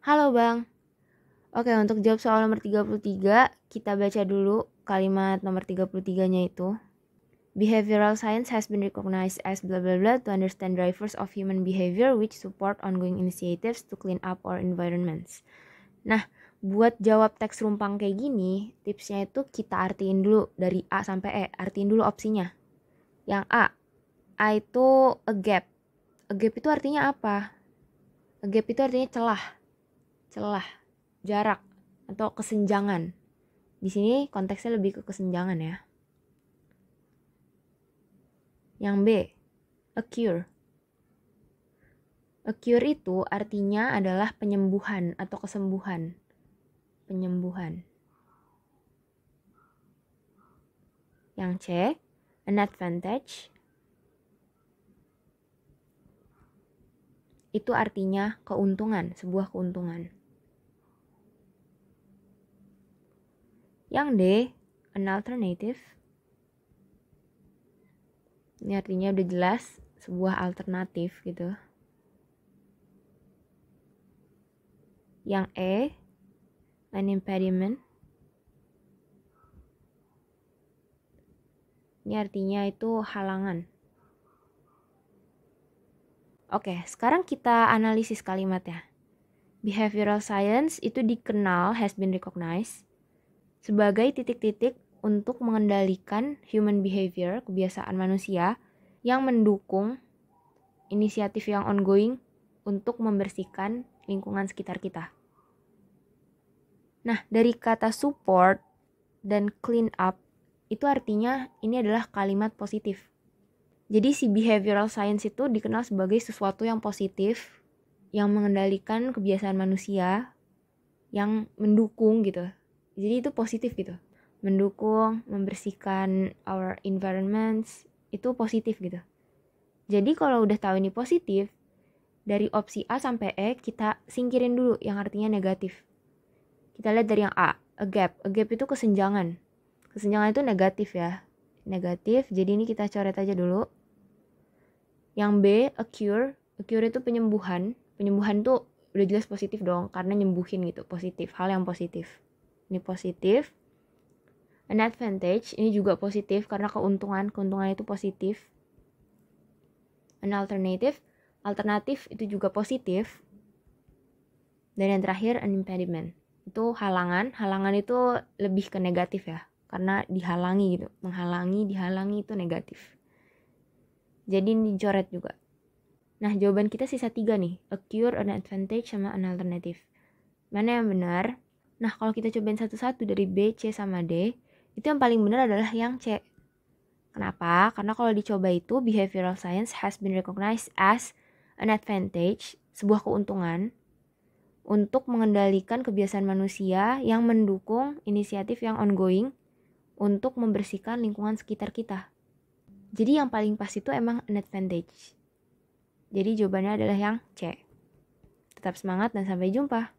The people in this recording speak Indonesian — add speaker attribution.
Speaker 1: Halo Bang. Oke, untuk jawab soal nomor 33, kita baca dulu kalimat nomor 33-nya itu. Behavioral science has been recognized as blah blah blah to understand drivers of human behavior which support ongoing initiatives to clean up our environments. Nah, buat jawab teks rumpang kayak gini, tipsnya itu kita artiin dulu dari A sampai E. Artiin dulu opsinya. Yang A itu a gap. A gap itu artinya apa? A gap itu artinya celah, jarak, atau kesenjangan. Di sini konteksnya lebih ke kesenjangan ya. Yang B, a cure. A cure itu artinya adalah penyembuhan atau kesembuhan. Penyembuhan. Yang C, an advantage. Itu artinya keuntungan, sebuah keuntungan. Yang D, an alternative. Ini artinya udah jelas, sebuah alternatif gitu. Yang E, an impediment. Ini artinya itu halangan. Oke, sekarang kita analisis kalimatnya. Behavioral science itu dikenal, has been recognized, sebagai titik-titik untuk mengendalikan human behavior, kebiasaan manusia, yang mendukung inisiatif yang ongoing untuk membersihkan lingkungan sekitar kita. Nah, dari kata support dan clean up, itu artinya ini adalah kalimat positif. Jadi si behavioral science itu dikenal sebagai sesuatu yang positif, yang mengendalikan kebiasaan manusia, yang mendukung gitu. Jadi itu positif gitu. Mendukung, membersihkan our environments, itu positif gitu. Jadi kalau udah tahu ini positif, dari opsi A sampai E kita singkirin dulu yang artinya negatif. Kita lihat dari yang A, a gap. A gap itu kesenjangan. Kesenjangan itu negatif ya. Negatif, jadi ini kita coret aja dulu. Yang B, a cure. A cure itu penyembuhan. Penyembuhan tuh udah jelas positif dong, karena nyembuhin gitu, positif, hal yang positif. Ini positif. An advantage, ini juga positif karena keuntungan itu positif. An alternative, alternatif itu juga positif. Dan yang terakhir, an impediment, itu halangan. Halangan itu lebih ke negatif ya, karena dihalangi gitu, menghalangi, dihalangi itu negatif. Jadi ini dicoret juga. Nah, jawaban kita sisa 3 nih. A cure, an advantage, sama an alternative. Mana yang benar? Nah, kalau kita cobain satu-satu dari B, C, sama D, itu yang paling benar adalah yang C. Kenapa? Karena kalau dicoba itu, behavioral science has been recognized as an advantage, sebuah keuntungan, untuk mengendalikan kebiasaan manusia yang mendukung inisiatif yang ongoing untuk membersihkan lingkungan sekitar kita. Jadi yang paling pas itu emang an advantage. Jadi jawabannya adalah yang C. Tetap semangat dan sampai jumpa.